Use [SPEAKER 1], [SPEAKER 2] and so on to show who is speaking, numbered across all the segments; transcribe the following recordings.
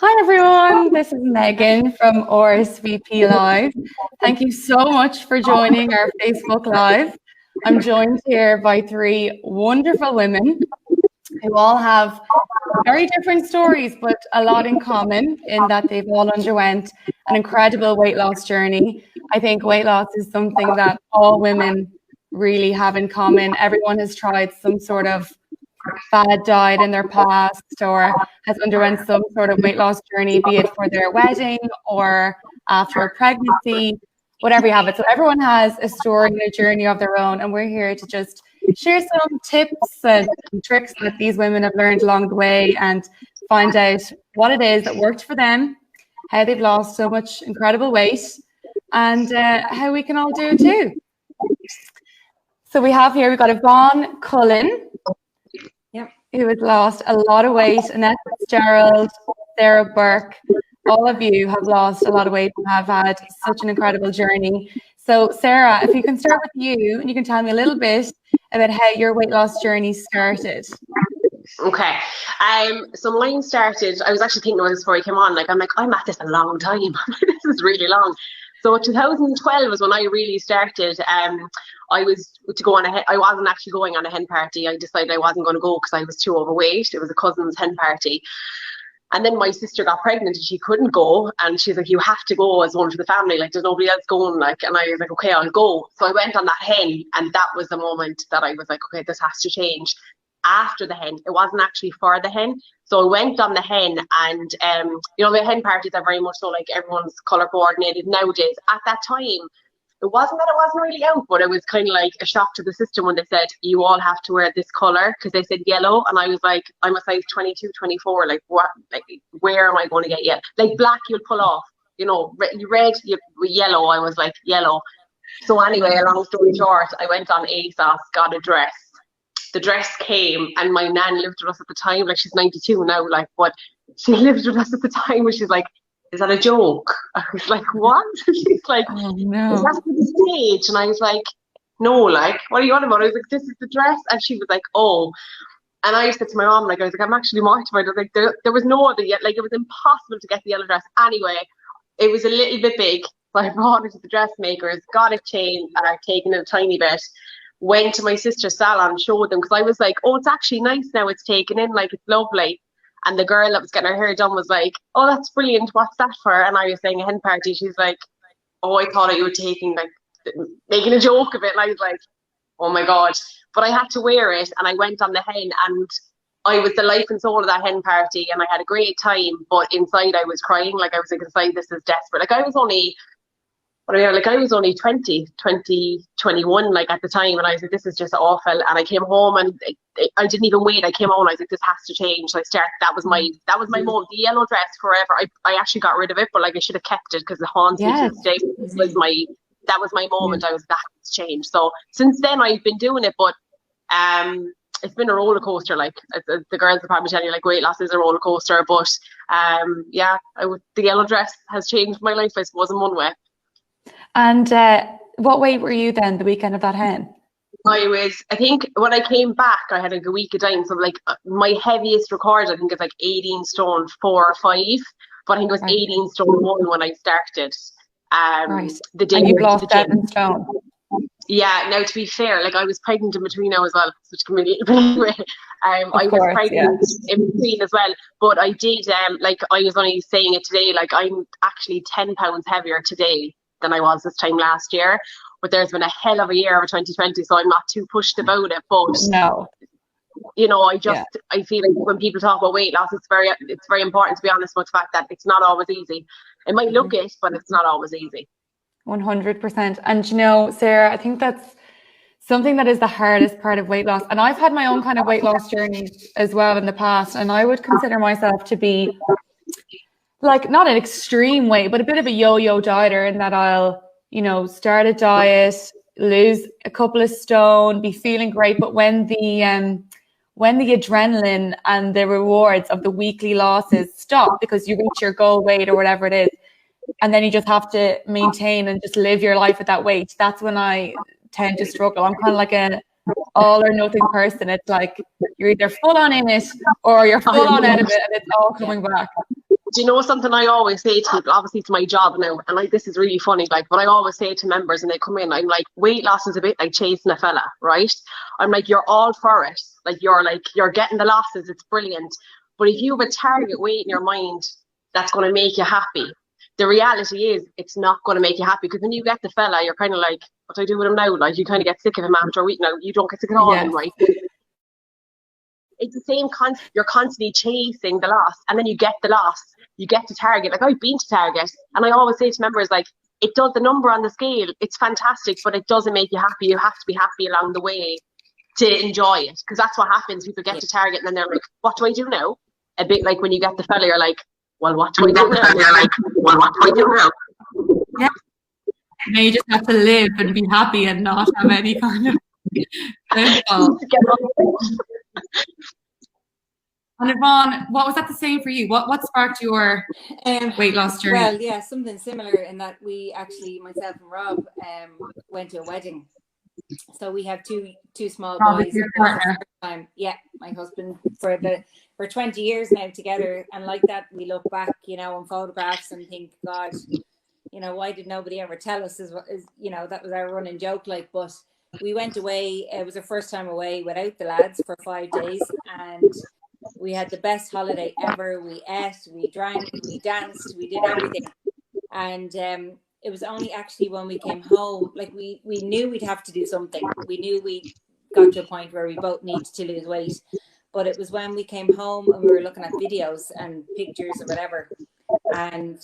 [SPEAKER 1] Hi everyone, this is Megan from RSVP Live. Thank you so much for joining our Facebook Live. I'm joined here by three wonderful women who all have very different stories, but a lot in common in that they've all underwent an incredible weight loss journey. I think weight loss is something that all women really have in common. Everyone has tried some sort of fad diet in their past or has underwent some sort of weight loss journey, be it for their wedding or after a pregnancy, whatever you have it. So everyone has a story and a journey of their own, and we're here to just share some tips and tricks that these women have learned along the way and find out what it is that worked for them, how they've lost so much incredible weight, and how we can all do it too. So we've got Yvonne Cullen, who has lost a lot of weight, Annette Fitzgerald, Sarah Burke. All of you have lost a lot of weight and have had such an incredible journey. So Sarah, if you can start with you and you can tell me a little bit about how your weight loss journey started.
[SPEAKER 2] Okay. So mine started, I was actually thinking about this before I came on, I'm at this a long time. This is really long. So 2012 was when I really started. I wasn't actually going on a hen party. I decided I wasn't going to go because I was too overweight. It was a cousin's hen party. And then my sister got pregnant and she couldn't go. And she's like, you have to go as one for the family. Like, there's nobody else going. Like, and I was like, okay, I'll go. So I went on that hen. And that was the moment that I was like, okay, this has to change. After the hen, it wasn't actually for the hen. So I went on the hen, and the hen parties are very much so like everyone's color coordinated nowadays. At that time, it wasn't really out, but it was kind of like a shock to the system when they said you all have to wear this color, because they said yellow, and I was like, I'm a size 22, 24. Like, what? Like, where am I going to get yellow? Like, black you'll pull off, red, yellow. I was like, yellow. So anyway, a long story short, I went on ASOS, got a dress. The dress came, and my nan lived with us at the time. Like, she's 92 now, like, but she lived with us at the time, and she's like, is that a joke? I was like, what? She's like,
[SPEAKER 1] oh, no.
[SPEAKER 2] Is that for the stage? And I was like, no, like, what are you on about? I was like, this is the dress. And she was like, oh. And I said to my mom, like, I'm actually mortified. I was like, there was no other yet. Like, it was impossible to get the yellow dress. Anyway, it was a little bit big. So I brought it to the dressmakers, got it changed, taken it a tiny bit. Went to my sister's salon, showed them, because I was like, oh, it's actually nice now, it's taken in, like, it's lovely. And the girl that was getting her hair done was like, oh, that's brilliant, what's that for? And I was saying a hen party. She's like, oh, I thought you were making a joke of it. And I was like, oh my God. But I had to wear it, and I went on the hen, and I was the life and soul of that hen party, and I had a great time, but inside I was crying. Like, I was like, inside, this is desperate. Like, I was only 20, 21, like, at the time, and I was like, this is just awful. And I came home, and I didn't even wait. I came home, and I was like, this has to change. So that was my moment. The yellow dress forever. I actually got rid of it, but like, I should have kept it because it haunts me to this day. That was my moment. I was, that has changed. So since then I've been doing it, but it's been a roller coaster. Like, the girls will probably tell you, like, weight loss is a roller coaster, but the yellow dress has changed my life, I suppose, in one way.
[SPEAKER 1] And what weight were you then the weekend of that hen?
[SPEAKER 2] I think when I came back, I had like a week of dying. So like, my heaviest record, I think, is like 18 stone 4 or 5. But I think it was 18 stone 1 when I started.
[SPEAKER 1] Right.
[SPEAKER 2] The day
[SPEAKER 1] and you've lost 7 stone.
[SPEAKER 2] Yeah. Now, to be fair, like, I was pregnant in between now as well, which can be anyway. I was pregnant in between as well. But I did like, I was only saying it today. Like, I'm actually 10 pounds heavier today than I was this time last year, but there's been a hell of a year of 2020, so I'm not too pushed about it. But
[SPEAKER 1] no,
[SPEAKER 2] I feel like when people talk about weight loss, it's very important to be honest with the fact that it's not always easy. It might look it, but it's not always easy.
[SPEAKER 1] 100%. And Sarah, I think that's something that is the hardest part of weight loss. And I've had my own kind of weight loss journey as well in the past, and I would consider myself to be, like, not an extreme weight, but a bit of a yo-yo dieter, in that I'll, start a diet, lose a couple of stone, be feeling great. But when the adrenaline and the rewards of the weekly losses stop because you reach your goal weight or whatever it is, and then you just have to maintain and just live your life at that weight, that's when I tend to struggle. I'm kind of like an all or nothing person. It's like, you're either full on in it or you're full on out of it, and it's all coming back.
[SPEAKER 2] Do you know something I always say to people? Obviously, it's my job now, and like this is really funny. Like, but I always say to members, and they come in, I'm like, weight loss is a bit like chasing a fella, right? I'm like, you're all for it. You're getting the losses. It's brilliant. But if you have a target weight in your mind that's going to make you happy, the reality is it's not going to make you happy, because when you get the fella, you're kind of like, what do I do with him now? Like, you kind of get sick of him after a week. No, you don't get sick at all, right? It's the same concept. You're constantly chasing the loss, and then you get the loss. You get to Target. Like, I've been to Target, and I always say to members, like, it does the number on the scale. It's fantastic, but it doesn't make you happy. You have to be happy along the way to enjoy it, because that's what happens. People get to Target, and then they're like, what do I do now? A bit like when you get the fella, you're like, well, what do I do now? And you're like, well, what do I do now?
[SPEAKER 1] Yeah. Now you just have to live and be happy and not have any kind of And Yvonne, what was that the same for you? What sparked your weight loss journey?
[SPEAKER 3] Well, yeah, something similar in that we actually, myself and Rob, went to a wedding. So we have two small boys.
[SPEAKER 1] Your partner.
[SPEAKER 3] Yeah, my husband for 20 years now together, and like that we look back, on photographs and think, God, why did nobody ever tell us? Is that was our running joke, like. But we went away. It was our first time away without the lads for 5 days, and we had the best holiday ever. We ate, we drank, we danced, we did everything. And it was only actually when we came home, like we knew we'd have to do something. We knew we got to a point where we both needed to lose weight. But it was when we came home and we were looking at videos and pictures or whatever. And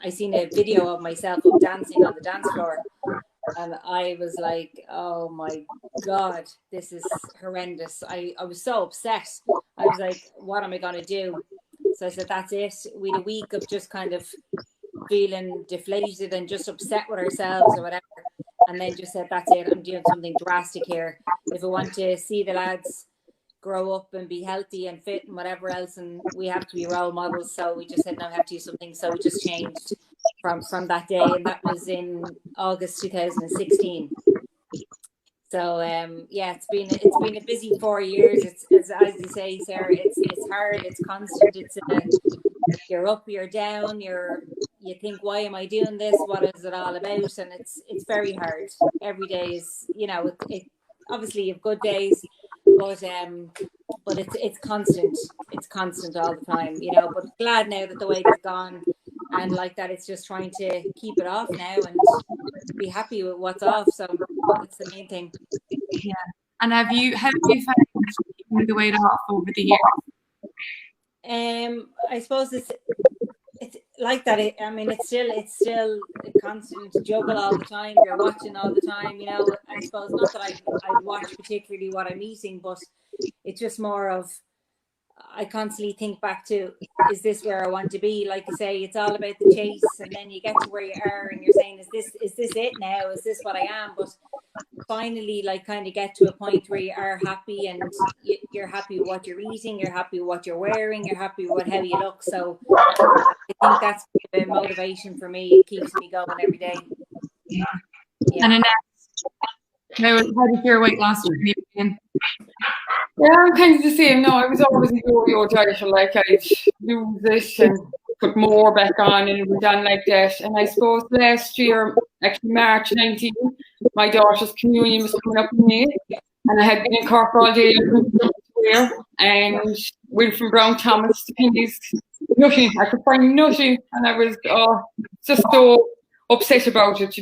[SPEAKER 3] I seen a video of myself of dancing on the dance floor. And I was like, oh my God, this is horrendous. I was so upset. I was like, what am I going to do? So I said, that's it. We had a week of just kind of feeling deflated and just upset with ourselves or whatever. And then just said, that's it. I'm doing something drastic here. If I want to see the lads grow up and be healthy and fit and whatever else, and we have to be role models. So we just said, no, we have to do something. So we just changed from that day, and that was in August 2016. So yeah, it's been a busy 4 years. It's as you say, Sarah, it's hard, it's constant, you're up, you're down, you think, why am I doing this? What is it all about? And it's very hard. Every day is, it obviously you have good days, but it's constant. It's constant all the time, but glad now that the weight is gone. And like that, it's just trying to keep it off now and be happy with what's off. So that's the main thing.
[SPEAKER 1] Yeah. And how have you found keeping the weight off over the years?
[SPEAKER 3] I suppose it's like that. It's still a constant juggle all the time. You're watching all the time. I suppose not that I watch particularly what I'm eating, but it's just more of, I constantly think back to, is this where I want to be? Like I say, it's all about the chase, and then you get to where you are and you're saying, is this it now? Is this what I am? But finally, like, kind of get to a point where you are happy, and you're happy with what you're eating, you're happy with what you're wearing, you're happy with how you look. So I think that's a motivation for me. It keeps me going every day.
[SPEAKER 1] Yeah. And Annette, how did your weight loss journey begin?
[SPEAKER 4] Yeah, I'm kind of the same. No, I was always a yo-yo diet. Like, I'd lose it and put more back on, and it was done like that. And I suppose last year, actually March 19, my daughter's communion was coming up with me, and I had been in Cork all day and went from Brown Thomas to Pindy's. Nothing. I could find nothing, and I was just so upset about it,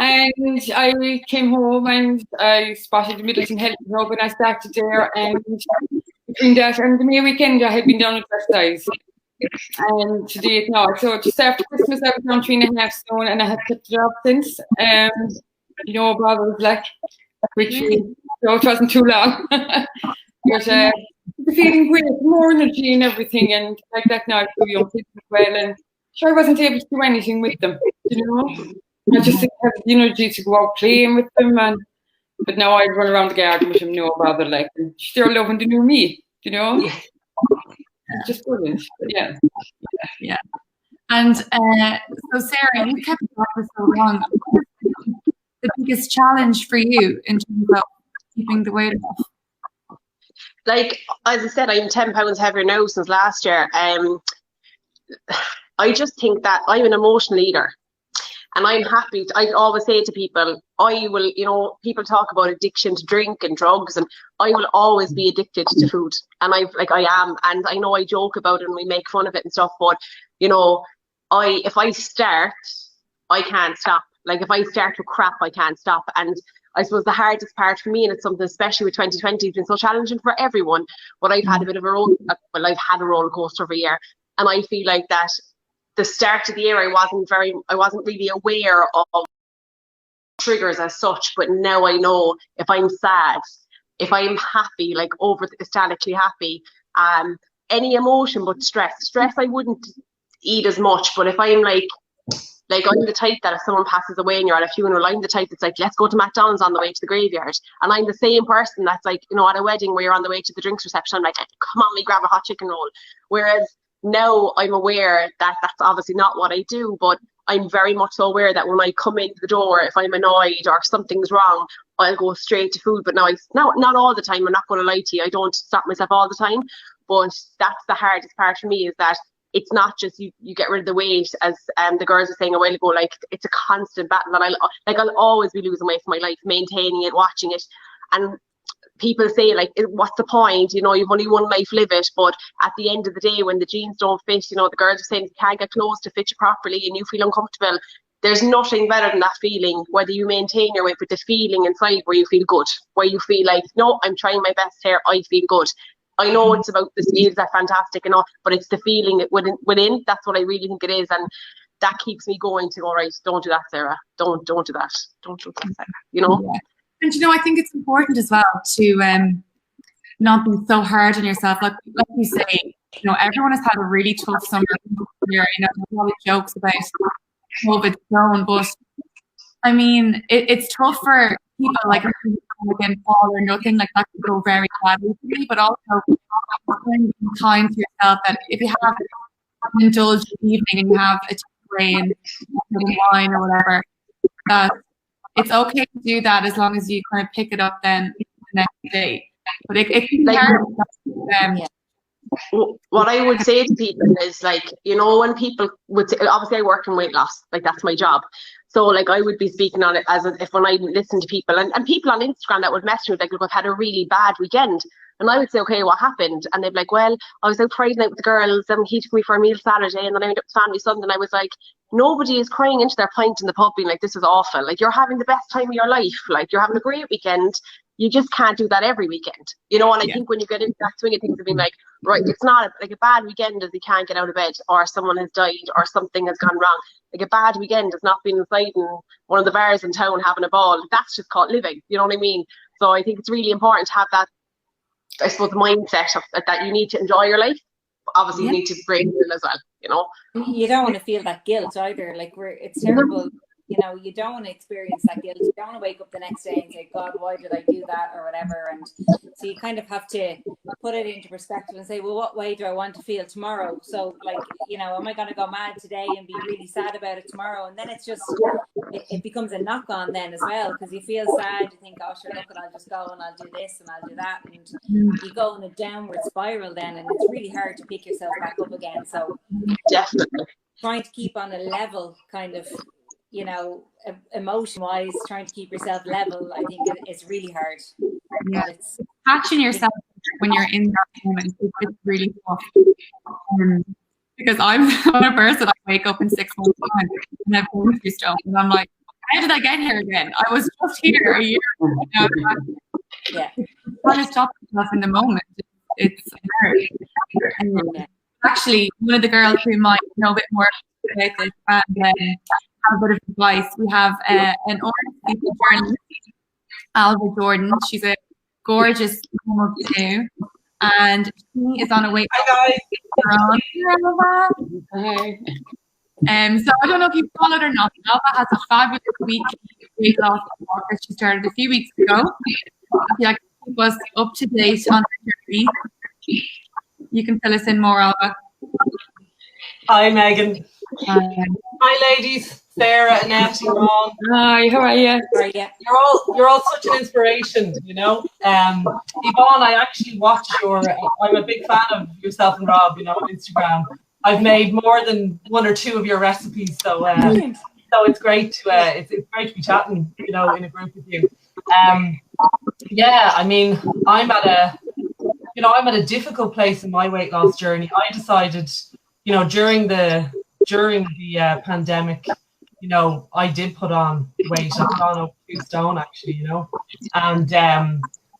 [SPEAKER 4] And I came home and I spotted the Middleton Health Club, and I started there. And between that and the May weekend, I had been down with exercise. And to date now, so just after Christmas, I was down 3.5 stone, and I have kept it up since. Bob was like, which it wasn't too long. But feeling great, more energy and everything, and like that now. I have 2 young kids as well, and sure, I wasn't able to do anything with them, I just didn't have the energy to go out playing with them, but now I run around the garden with them, no bother, like, and they're loving the new me, It's just brilliant.
[SPEAKER 1] Yeah. And so Sarah, you kept it up for so long. The biggest challenge for you in terms of keeping the weight off?
[SPEAKER 2] Like, as I said, I'm 10 pounds heavier now since last year. I just think that I'm an emotional eater. And I'm happy. I always say to people, I will, you know, people talk about addiction to drink and drugs, and I will always be addicted to food. And I am. And I know I joke about it and we make fun of it and stuff, but, you know, if I start, I can't stop. Like, if I start with crap, I can't stop. And I suppose the hardest part for me, and it's something especially with 2020, it's been so challenging for everyone, but I've had a bit of I've had a roller coaster every year. And I feel like that the start of the year, I wasn't really aware of triggers as such, but now I know if I'm sad, if I'm happy, like over ecstatically happy, any emotion but stress I wouldn't eat as much. But if I'm like I'm the type that if someone passes away and you're at a funeral, I'm the type that's like, let's go to McDonald's on the way to the graveyard. And I'm the same person that's like, you know, at a wedding where you're on the way to the drinks reception, I'm like, come on, me grab a hot chicken roll. Whereas now I'm aware that that's obviously not what I do, but I'm very much so aware that when I come into the door, if I'm annoyed or something's wrong, I'll go straight to food. But now not all the time, I'm not going to lie to you, I don't stop myself all the time. But that's the hardest part for me, is that it's not just you get rid of the weight, as the girls were saying a while ago, like it's a constant battle, and I'll always be losing weight for my life, maintaining it, watching it. And people say, like, what's the point? You know, you've only one life, live it. But at the end of the day, when the jeans don't fit, you know, the girls are saying you can't get clothes to fit you properly and you feel uncomfortable. There's nothing better than that feeling, whether you maintain your weight, but the feeling inside where you feel good, where you feel like, no, I'm trying my best here, I feel good. I know it's about the scales are fantastic and all, but it's the feeling within. That's what I really think it is. And that keeps me going to go, right, don't do that, Sarah. Don't do that. Don't do that, Sarah. You know?
[SPEAKER 1] Yeah. And, you know, I think it's important as well to not be so hard on yourself. Like you say, you know, everyone has had a really tough summer here. You know, there's a lot of jokes about COVID zone, but I mean, it's tough for people like again, all or nothing, like that could go very badly for me. But also, spend time to yourself. That if you have an indulgent evening and you have a takeaway and wine or whatever, that it's okay to do that as long as you kind of pick it up then the next day. But it can be hard.
[SPEAKER 2] What I would say to people is, like, you know, when people would say, obviously I work in weight loss, like that's my job. So like I would be speaking on it as if when I listen to people and people on Instagram that would message me, like, look, I've had a really bad weekend. And I would say, okay, what happened? And they'd be like, well, I was out Friday night with the girls and he took me for a meal Saturday and then I went up to family Sunday. And I was like, nobody is crying into their pint in the pub being like, this is awful. Like, you're having the best time of your life. Like, you're having a great weekend. You just can't do that every weekend, you know. And I think when you get into that swing of things of being like, right, it's not like a bad weekend as you can't get out of bed or someone has died or something has gone wrong. Like, a bad weekend is not being inside in one of the bars in town having a ball. That's just called living, you know what I mean? So I think it's really important to have that, I suppose, mindset of that you need to enjoy your life. Obviously, you need to break it as well, you know.
[SPEAKER 3] You don't want to feel that guilt either. Like, it's terrible. You know, you don't want to experience that guilt. You don't want to wake up the next day and say, God, why did I do that or whatever? And so you kind of have to put it into perspective and say, well, what way do I want to feel tomorrow? So, like, you know, am I going to go mad today and be really sad about it tomorrow? And then it's just, it becomes a knock on then as well, because you feel sad. You think, oh, sure, look, and I'll just go and I'll do this and I'll do that. And you go in a downward spiral then, and it's really hard to pick yourself back up again. So
[SPEAKER 2] definitely
[SPEAKER 3] trying to keep on a level kind of, you know, emotion-wise, trying to keep yourself level, I think it's really hard.
[SPEAKER 1] Yeah, it's catching yourself when you're in that moment. It's really tough. Because I'm a person, I wake up in 6 months' time and I've gone through stuff, and I'm like, how did I get here again? I was just here a year ago. You know?
[SPEAKER 3] Yeah.
[SPEAKER 1] Trying to stop yourself in the moment. It's hard. And actually, one of the girls who might know a bit more about this and have a bit of advice. We have an RSVP journalist, Alva Jordan. She's a gorgeous woman too, and she is on a weight.
[SPEAKER 5] Hi guys.
[SPEAKER 1] So I don't know if you followed or not. Alva has a fabulous weekly weight loss walk that she started a few weeks ago. If you like to keep us up to date on her journey, you can fill us in more, Alva.
[SPEAKER 5] Hi Megan. Hi ladies. Sarah, Annette, Ron.
[SPEAKER 1] Hi, how are you?
[SPEAKER 5] You're all such an inspiration, you know. Yvonne, I actually watch I'm a big fan of yourself and Rob, you know, on Instagram. I've made more than one or two of your recipes, so it's great to it's great to be chatting, in a group with you. Yeah, I mean, I'm at a difficult place in my weight loss journey. I decided, during the pandemic, I did put on weight. I've gone up 2 stone actually, and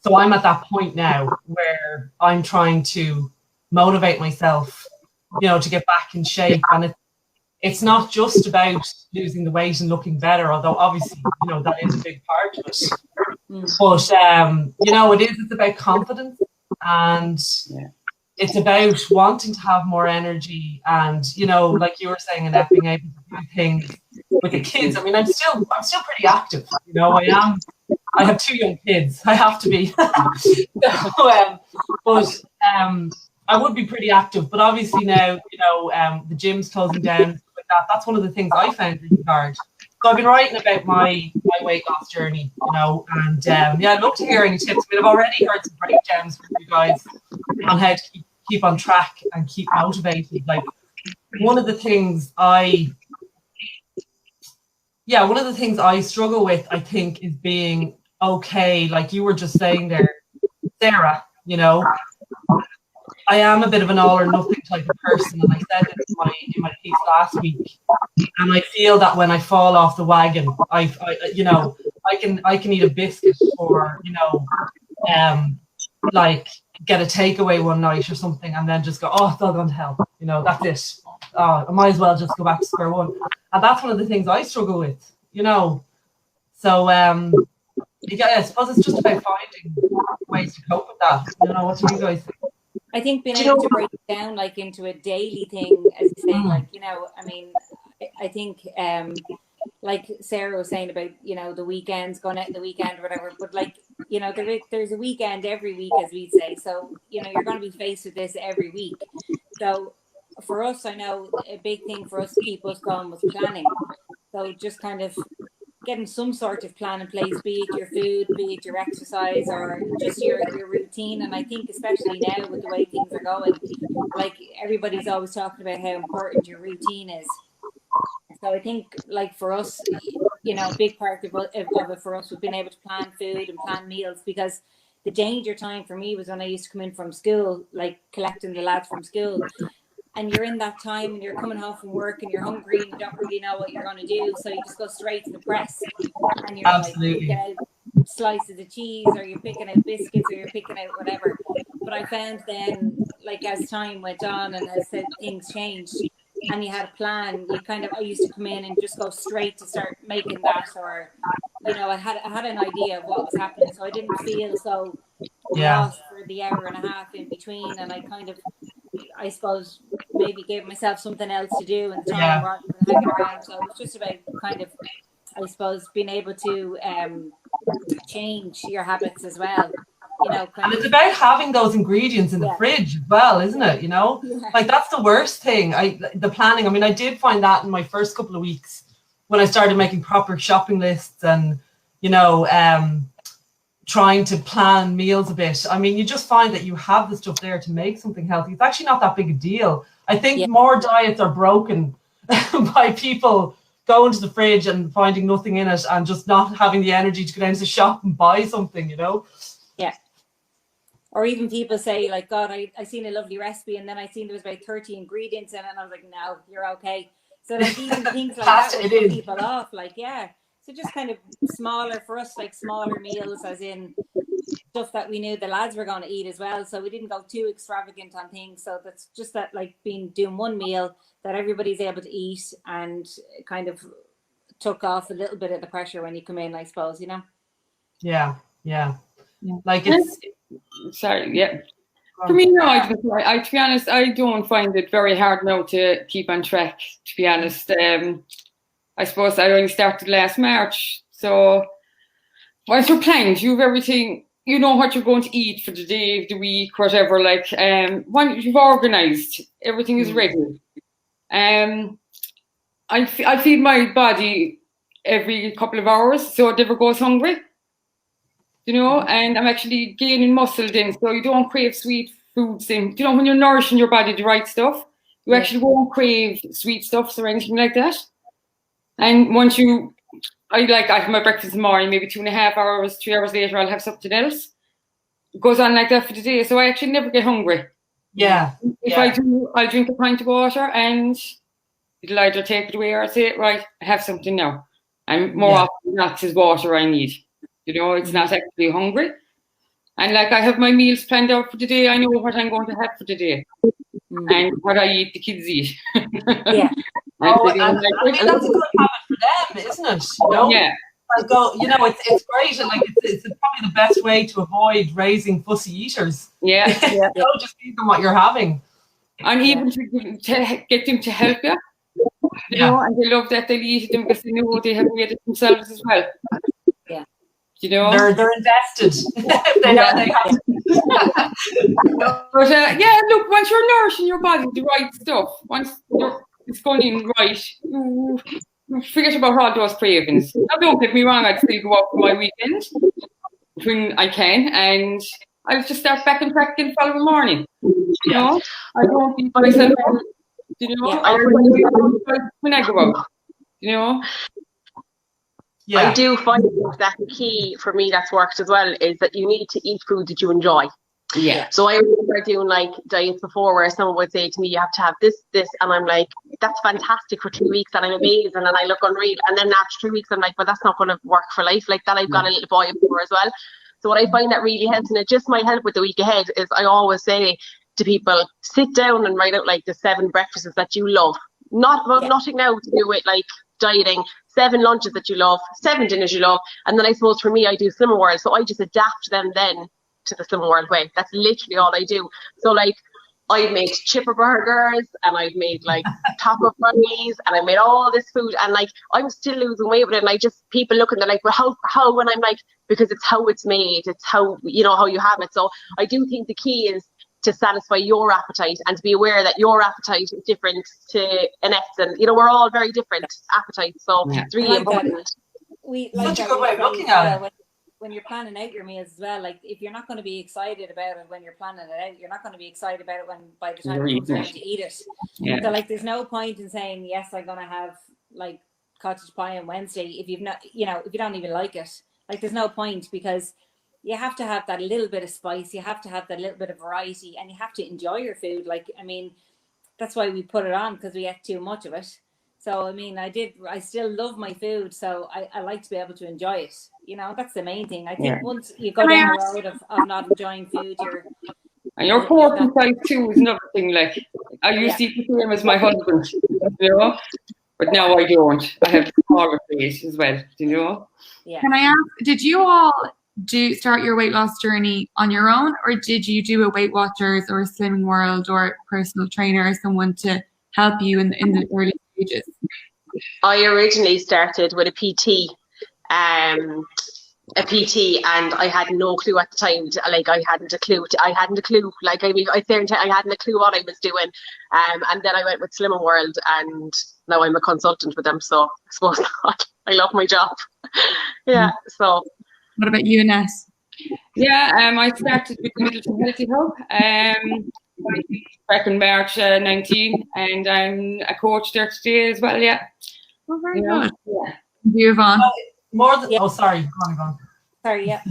[SPEAKER 5] so I'm at that point now where I'm trying to motivate myself, to get back in shape. And it's not just about losing the weight and looking better, although obviously, that is a big part of it. But, it's about confidence, and it's about wanting to have more energy, and, like you were saying, Annette, being able to do things with the kids. I mean, I'm still pretty active, I have 2 young kids. I have to be. But I would be pretty active. But obviously now, the gym's closing down. Like that's one of the things I found really hard. So I've been writing about my weight loss journey, and I'd love to hear any tips. I mean, I've already heard some great gems from you guys on how to keep on track and keep motivated. Like one of the things I struggle with, I think, is being okay. Like you were just saying there, Sarah, I am a bit of an all or nothing type of person, and I said it in my piece last week. And I feel that when I fall off the wagon, I can eat a biscuit, or like get a takeaway one night or something, and then just go, oh, it's all gone to hell. That's it. Oh, I might as well just go back to square one. And that's one of the things I struggle with. So I suppose it's just about finding ways to cope with that. What do you guys think?
[SPEAKER 3] I think being able to break it down like into a daily thing, as you say, like, I mean, I think like Sarah was saying about, the weekends, going out the weekend or whatever, but like, there's a weekend every week, as we say. So, you're going to be faced with this every week. So for us, I know a big thing for us to keep us going was planning. So just kind of getting some sort of plan in place, be it your food, be it your exercise, or just your routine. And I think especially now with the way things are going, like everybody's always talking about how important your routine is. So I think like for us, a big part of it for us was being able to plan food and plan meals, because the danger time for me was when I used to come in from school, like collecting the lads from school. And you're in that time and you're coming home from work and you're hungry and you don't really know what you're going to do. So you just go straight to the press and you're like picking out slices of cheese, or you're picking out biscuits, or you're picking out whatever. But I found then, like as time went on and as things changed and you had a plan, I used to come in and just go straight to start making that, or, I had an idea of what was happening. So I didn't feel so lost for the hour and a half in between. And I suppose maybe gave myself something else to do in the time rather than hanging around. So it's just about kind of, I suppose, being able to change your habits as well.
[SPEAKER 5] And it's about having those ingredients in the fridge as well, isn't it? Like that's the worst thing. The planning. I mean, I did find that in my first couple of weeks when I started making proper shopping lists and, trying to plan meals a bit. I mean, you just find that you have the stuff there to make something healthy. It's actually not that big a deal. I think more diets are broken by people going to the fridge and finding nothing in it and just not having the energy to go down to the shop and buy something,
[SPEAKER 3] Yeah. Or even people say, like, God, I seen a lovely recipe and then I seen there was about 30 ingredients in it and I was like, no, you're okay. So like even things like that would put people off, like, So just kind of smaller for us, like smaller meals, as in stuff that we knew the lads were going to eat as well. So we didn't go too extravagant on things. So that's just that, like doing one meal that everybody's able to eat, and kind of took off a little bit of the pressure when you come in, I suppose,
[SPEAKER 5] Yeah. Like it's
[SPEAKER 4] sorry, yeah. For me, no, I to be honest, I don't find it very hard now to keep on track, to be honest. I suppose I only started last March. So once you're planning, you have everything, you know what you're going to eat for the day, the week, whatever, like once you've organized, everything is ready. I feed my body every couple of hours so it never goes hungry. And I'm actually gaining muscle then, so you don't crave sweet foods. When you're nourishing your body the right stuff, you actually won't crave sweet stuffs or anything like that. And once I have my breakfast in the morning, maybe 2.5 hours, 3 hours later, I'll have something else. It goes on like that for the day, so I actually never get hungry.
[SPEAKER 5] Yeah.
[SPEAKER 4] If I do, I'll drink a pint of water, and it'll either take it away or I'll say, right, I have something now. And more often than not, it's water I need. You know, it's not actually hungry. And like, I have my meals planned out for the day. I know what I'm going to have for the day. And what I eat, the kids eat.
[SPEAKER 3] Yeah.
[SPEAKER 5] I mean, that's a good habit for them, isn't it? You know?
[SPEAKER 4] Yeah.
[SPEAKER 5] You know, it's great, and like it's probably the best way to avoid raising fussy eaters.
[SPEAKER 4] Yeah.
[SPEAKER 5] Just feed them what you're having,
[SPEAKER 4] and even to get them to help you. You know, and they love that they'll eat them because they know they have made it themselves as well.
[SPEAKER 3] Yeah.
[SPEAKER 4] You know,
[SPEAKER 5] they're invested. They have.
[SPEAKER 4] But yeah, look, once you're nourishing your body with the right stuff, once it's going in right, you forget about all those cravings. Now, don't get me wrong, I'd still go out for my weekend when I can, and I'll just start back and track the following morning. You know, I don't beat myself up. You know, when I go out. You know.
[SPEAKER 2] Yeah. I do find that the key for me that's worked as well is that you need to eat food that you enjoy.
[SPEAKER 4] Yeah.
[SPEAKER 2] So I remember doing like diets before where someone would say to me, you have to have this, and I'm like, that's fantastic for 2 weeks and I'm amazing and I look unreal. And then after 3 weeks, I'm like, but that's not going to work for life. Like that, I've got a little boy before as well. So what I find that really helps, and it just might help with the week ahead, is I always say to people, sit down and write out like the 7 breakfasts that you love. Nothing now to do with like dieting, 7 lunches that you love, 7 dinners you love. And then I suppose for me, I do Slimmer World. So I just adapt them then to the Slimmer World way. That's literally all I do. So like I've made chipper burgers and I've made like taco fries and I made all this food and like I'm still losing weight with it. And I just, people look and they're like, well, how? When I'm like, because it's how it's made. It's how, you know, how you have it. So I do think the key is to satisfy your appetite and to be aware that your appetite is different to Annette's, and you know, we're all very different appetites, so it's really important.
[SPEAKER 5] Such a good way of looking at it.
[SPEAKER 3] When you're planning out your meals as well, like if you're not going to be excited about it when you're planning it out, you're not going to be excited about it when by the time it comes time to eat it. So like there's no point in saying, yes, I'm going to have like cottage pie on Wednesday if you've not, you know, if you don't even like it. Like there's no point, because you have to have that little bit of spice, you have to have that little bit of variety, and you have to enjoy your food. Like, I mean, that's why we put it on, because we ate too much of it. So, I mean, I still love my food, so I like to be able to enjoy it. You know, that's the main thing. I think once you go down the road of not enjoying food,
[SPEAKER 4] and your portion size too is another thing. Like, I used to eat the same as my husband, you know, but now I don't. I have smaller face as well, you know.
[SPEAKER 3] Yeah.
[SPEAKER 1] Can I ask, did you all start your weight loss journey on your own, or did you do a Weight Watchers or a Slimming World or a personal trainer or someone to help you in the early stages?
[SPEAKER 2] I originally started with a PT, and I had no clue at the time. Like I hadn't a clue. Like I mean, I hadn't a clue what I was doing. And then I went with Slimming World, and now I'm a consultant with them. So I suppose I love my job. Yeah. So.
[SPEAKER 1] What about you, Annette?
[SPEAKER 4] Yeah, I started with Middleton Healthy Hub back in March 19, and I'm a coach there today as well. Yeah.
[SPEAKER 1] Oh, very good. Yeah. You, Yvonne?
[SPEAKER 5] More than oh, sorry, go on.
[SPEAKER 3] Sorry, yeah.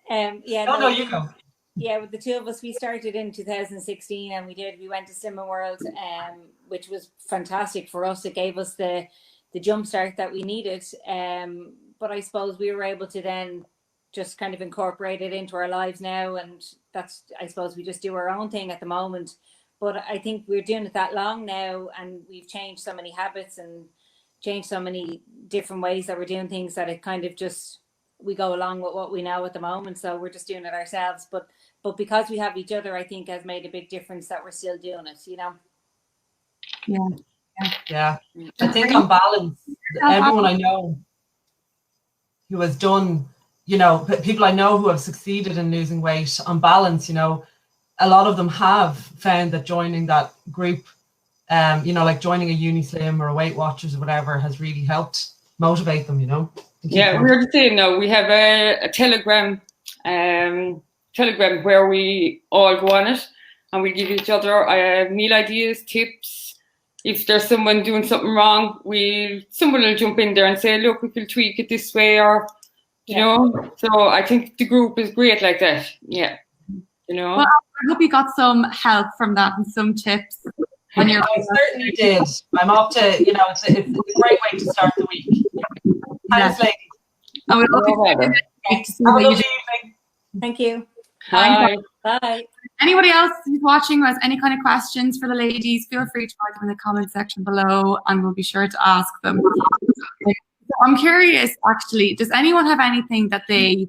[SPEAKER 3] Yeah.
[SPEAKER 5] No, you go.
[SPEAKER 3] Yeah, with the two of us, we started in 2016, and we went to Slimming World, which was fantastic for us. It gave us the jump start that we needed. But I suppose we were able to then just kind of incorporate it into our lives now. And that's, I suppose we just do our own thing at the moment. But I think we're doing it that long now, and we've changed so many habits and changed so many different ways that we're doing things that it kind of just, we go along with what we know at the moment. So we're just doing it ourselves. But because we have each other, I think has made a big difference that we're still doing it, you know?
[SPEAKER 5] Yeah. I think on balance, everyone I know who has done, you know, people I know who have succeeded in losing weight, on balance, you know, a lot of them have found that joining that group, you know, like joining a Unislim or a Weight Watchers or whatever, has really helped motivate them, you know.
[SPEAKER 4] Yeah, we're the same now. We have a Telegram where we all go on it, and we give each other meal ideas, tips. If there's someone doing something wrong, someone will jump in there and say, look, we can tweak it this way, or you know. So I think the group is great like that. Yeah, you know.
[SPEAKER 1] Well, I hope you got some help from that and some tips.
[SPEAKER 5] I certainly did. I'm off to, you know, it's a great way to start the week. Thanks, ladies.
[SPEAKER 1] And we'll have
[SPEAKER 5] a lovely evening.
[SPEAKER 3] Thank you.
[SPEAKER 4] Bye.
[SPEAKER 3] Bye.
[SPEAKER 1] Anybody else who's watching who has any kind of questions for the ladies, feel free to write them in the comment section below, and we'll be sure to ask them. I'm curious, actually, does anyone have anything that they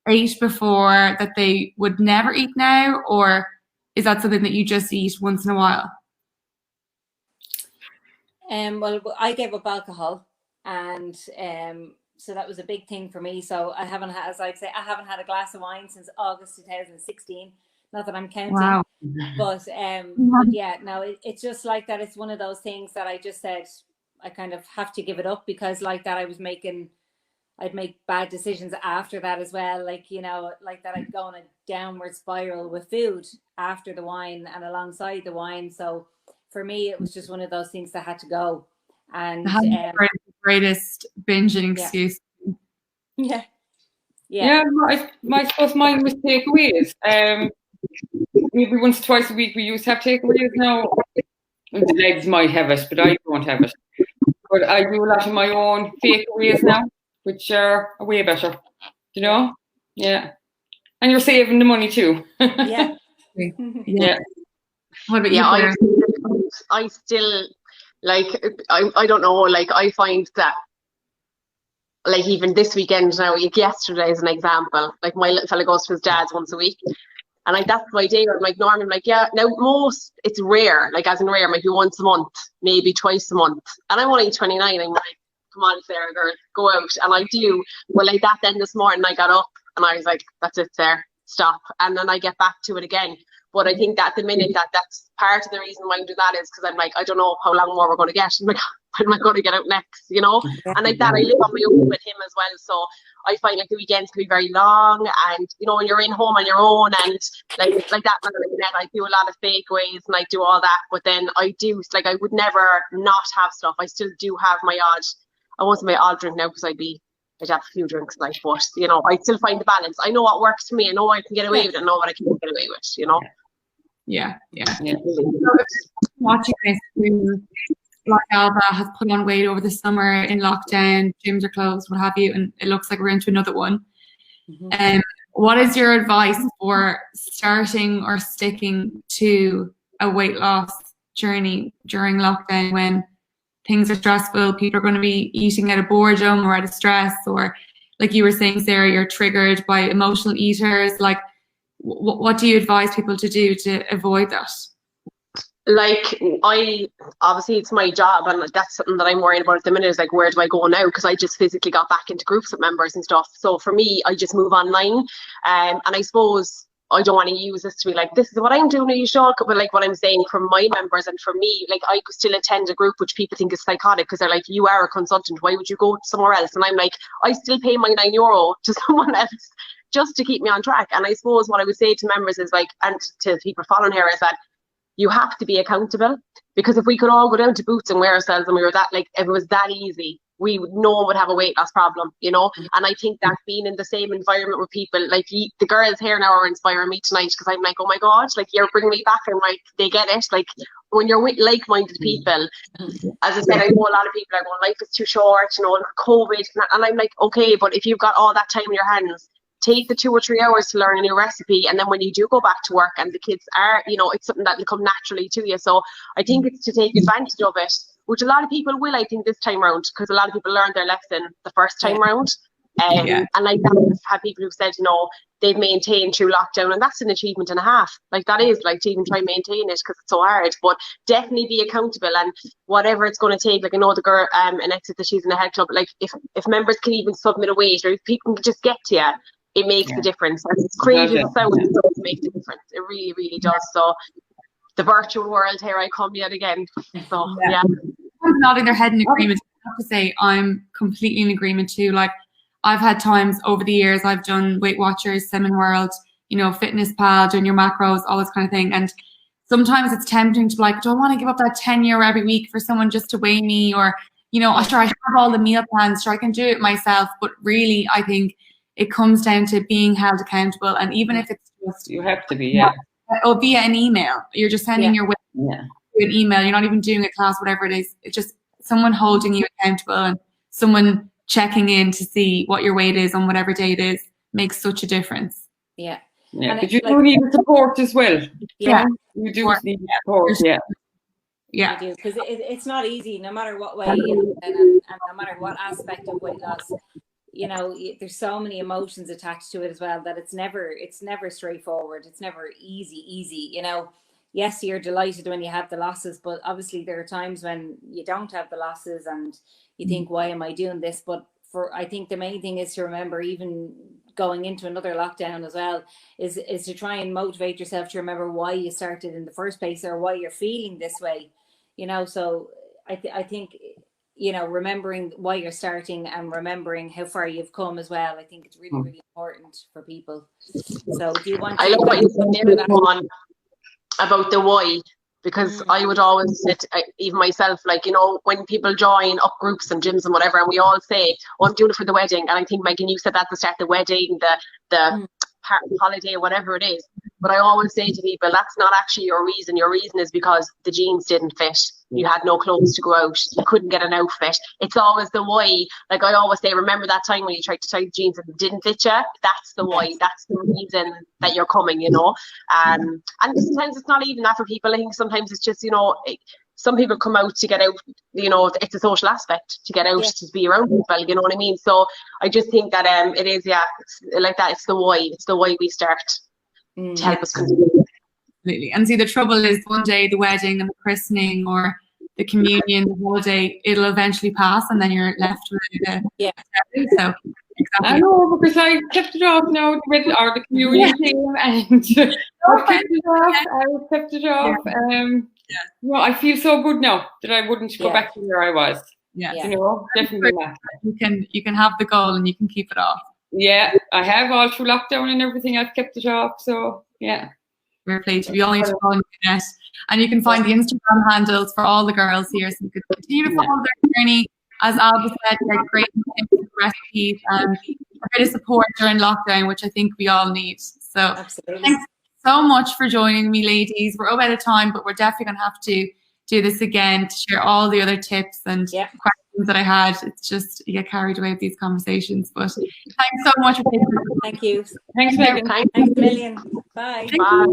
[SPEAKER 1] ate before that they would never eat now, or is that something that you just eat once in a while?
[SPEAKER 3] Well, I gave up alcohol, and so that was a big thing for me. So I haven't had, as I'd say, I haven't had a glass of wine since August 2016. Not that I'm counting,
[SPEAKER 1] wow.
[SPEAKER 3] but yeah, no, it's just like that. It's one of those things that I just said I kind of have to give it up, because like that I'd make bad decisions after that as well. Like, you know, like that I'd go on a downward spiral with food after the wine and alongside the wine. So for me, it was just one of those things that had to go. And
[SPEAKER 1] the greatest binging excuse.
[SPEAKER 3] Yeah.
[SPEAKER 4] I suppose mine was takeaways. Maybe once or twice a week we used to have takeaways. Now the legs might have it, but I don't have it. But I do a lot of my own takeaways now, which are way better. You know? Yeah. And you're saving the money too.
[SPEAKER 3] Yeah.
[SPEAKER 1] Yeah. What about you?
[SPEAKER 2] Yeah, I still, like, I don't know, like, I find that, like, even this weekend now, like yesterday as an example, like, my little fella goes to his dad's once a week, and like, that's my day. I'm like, normally, I'm like, yeah, now it's rare, like, as in rare, maybe once a month, maybe twice a month, and I'm only 29. I'm like, come on, Sarah, girl, go out. And I do. Well, like that, then this morning I got up and I was like, that's it, Sarah, stop. And then I get back to it again. But I think that the minute that's part of the reason why I do that is because I'm like, I don't know how long more we're going to get. I'm like, when am I going to get out next, you know? And like that, I live on my own with him as well. So I find like the weekends can be very long, and, you know, when you're in home on your own, and like that, I do a lot of takeaways and I do all that. But then I do, like, I would never not have stuff. I still do have my odd, I won't say my odd drink now because I'd have a few drinks tonight, but, you know, I still find the balance. I know what works for me. I know what I can get away with, and know what I can't get away with, you know?
[SPEAKER 1] Yeah. Watching this, Black Alba has put on weight over the summer in lockdown, gyms are closed, what have you, and it looks like we're into another one. What is your advice for starting or sticking to a weight loss journey during lockdown when things are stressful, people are going to be eating out of boredom or out of stress, or like you were saying, Sarah, you're triggered by emotional eaters? Like, what do you advise people to do to avoid that?
[SPEAKER 2] Like, obviously it's my job, and that's something that I'm worried about at the minute, is like, where do I go now? Because I just physically got back into groups with members and stuff. So for me, I just move online. And I suppose I don't want to use this to be like, this is what I'm doing, are you sure? But like, what I'm saying from my members and for me, like, I could still attend a group which people think is psychotic, because they're like, you are a consultant, why would you go somewhere else? And I'm like, I still pay my €9 to someone else just to keep me on track. And I suppose what I would say to members is like, and to people following here, is that you have to be accountable, because if we could all go down to Boots and wear ourselves, and we were that, like, if it was that easy, no one would have a weight loss problem, you know? And I think that being in the same environment with people, like, the girls here now are inspiring me tonight, because I'm like, oh my God, like, you're bringing me back, and like, they get it. Like, when you're with like-minded people, as I said, I know a lot of people are going, life is too short, you know, COVID, and I'm like, okay, but if you've got all that time in your hands, take the 2 or 3 hours to learn a new recipe, and then when you do go back to work and the kids are, you know, it's something that will come naturally to you. So I think it's to take advantage of it, which a lot of people will, I think, this time round, because a lot of people learned their lesson the first time round. And like that, I've had people who've said, you know, they've maintained through lockdown, and that's an achievement and a half. Like, that is, like, to even try and maintain it, because it's so hard. But definitely be accountable, and whatever it's going to take. Like, I know the girl in Exit, that she's in the head club, like, if members can even submit a weight, or if people can just get to you, it makes a difference. And it's crazy as it sounds, it does make a difference. It really, really does. So the virtual world, here I come yet again. So yeah.
[SPEAKER 1] I'm nodding their head in agreement. I have to say, I'm completely in agreement too. Like, I've had times over the years, I've done Weight Watchers, Semin World, FitnessPal, doing your macros, all this kind of thing. And sometimes it's tempting to be like, do I want to give up that 10 euro every week for someone just to weigh me? Or, sure, I have all the meal plans, sure, I can do it myself. But really, I think it comes down to being held accountable. And even if it's just...
[SPEAKER 4] You have to be, yeah.
[SPEAKER 1] Or via an email. You're just sending your weight through an email. You're not even doing a class, whatever it is. It's just someone holding you accountable and someone checking in to see what your weight is on whatever day it is makes such a difference.
[SPEAKER 3] Yeah.
[SPEAKER 4] Yeah, but you do need support as well.
[SPEAKER 3] Yeah.
[SPEAKER 4] You do need support, yeah.
[SPEAKER 3] Yeah. You do, because it's not easy, no matter what way, and no matter what aspect of weight loss. There's so many emotions attached to it as well that it's never straightforward. It's never easy. Yes, you're delighted when you have the losses, but obviously there are times when you don't have the losses and you think, why am I doing this? But I think the main thing is to remember, even going into another lockdown as well, is to try and motivate yourself to remember why you started in the first place, or why you're feeling this way. So I think remembering why you're starting and remembering how far you've come as well, I think it's really, really important for people. So do you want to...
[SPEAKER 2] I love what you said there, that one about the why, because I would always sit, even myself, when people join up groups and gyms and whatever, and we all say, I'm doing it for the wedding. And I think, Megan, you said that at the start, the wedding, the holiday, whatever it is. But I always say to people, that's not actually your reason. Your reason is because the jeans didn't fit. You had no clothes to go out. You couldn't get an outfit. It's always the why. Like I always say, remember that time when you tried to tie the jeans and it didn't fit you? That's the why. That's the reason that you're coming, And sometimes it's not even that for people. I think sometimes it's just, some people come out to get out, it's a social aspect to get out, to be around people, you know what I mean? So I just think that it is, it's like that. It's the why. It's the why we start to help us continue.
[SPEAKER 1] Absolutely. And see, the trouble is one day the wedding and the christening or the communion, the holiday, it'll eventually pass and then you're left with it. So exactly.
[SPEAKER 4] I know, because I kept it off now with the communion team, and I kept it off. I feel so good now that I wouldn't go back to where I was. Definitely not.
[SPEAKER 1] You can have the goal and you can keep it off.
[SPEAKER 4] Yeah, I have all through lockdown and everything. I've kept it off, so
[SPEAKER 1] we're played to be all need to follow the net, and you can find the Instagram handles for all the girls here, so you can continue to follow their journey. As Alba said, they're great recipes and a bit of support during lockdown, which I think we all need. So
[SPEAKER 3] absolutely.
[SPEAKER 1] Thanks so much for joining me, ladies. We're out of time, but we're definitely going to have to do this again to share all the other tips and questions that I had. It's just, you get carried away with these conversations. But thanks so much for taking the time.
[SPEAKER 3] Thank you.
[SPEAKER 4] Thanks, Megan.
[SPEAKER 3] Thanks a million. Bye.
[SPEAKER 2] Bye.